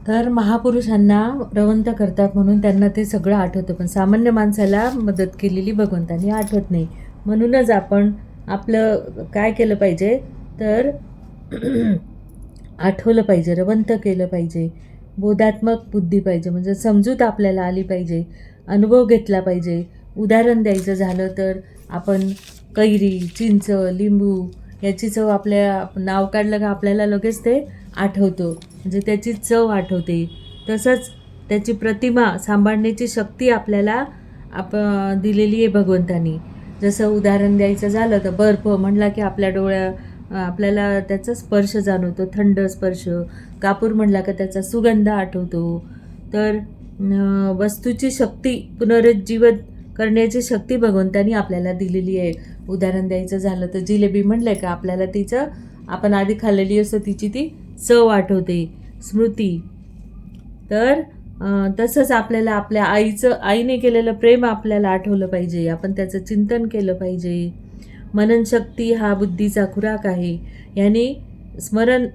तर महापुरुषांना रवंथ करतात म्हणून त्यांना ते सगळं आठवतं, पण सामान्य माणसाला मदत केलेली भगवंतांनी आठवत नाही. म्हणूनच आपण आपलं काय केलं पाहिजे तर आठवलं पाहिजे, रवंथ केलं पाहिजे, बोधात्मक बुद्धी पाहिजे, म्हणजे समजूत आपल्याला आली पाहिजे, अनुभव घेतला पाहिजे. उदाहरण द्यायचं झालं तर आपण कैरी, चिंच, लिंबू याची चव आपल्या नाव काढलं का आपल्याला लगेच ते आठवतं, म्हणजे त्याची चव आठवते. तसंच त्याची प्रतिमा सांभाळण्याची शक्ती आपल्याला दिलेली आहे भगवंतानी. जसं उदाहरण द्यायचं झालं तर बर्फ म्हणला की आपल्याला त्याचा स्पर्श जाणवतो, थंड स्पर्श. कापूर म्हणला का त्याचा सुगंध आठवतो. तर वस्तूची शक्ती पुनरुज्जीवित करण्याची शक्ती भगवंतानी आपल्याला दिलेली आहे. उदाहरण द्यायचं झालं तर जिलेबी म्हणलं का आपल्याला तिचं आपण आधी खाल्लेली असतं तिची ती चव आठवते, स्मृती. तर तसंच आपल्याला आपल्या आईने केलेलं प्रेम आपल्याला आठवलं पाहिजे, आपण त्याचं चिंतन केलं पाहिजे. मननशक्ती हा बुद्धीचा खुराक आहे, याने स्मरण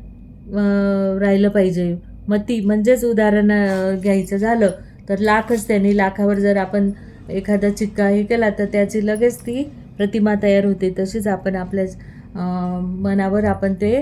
राहिलं पाहिजे. मती म्हणजेच उदाहरण घ्यायचं झालं तर लाख असते आणि लाखावर जर आपण एखादा चिक्का हे केला तर त्याची लगेच ती प्रतिमा तयार होते. तशीच आपण आपल्या मनावर आपण ते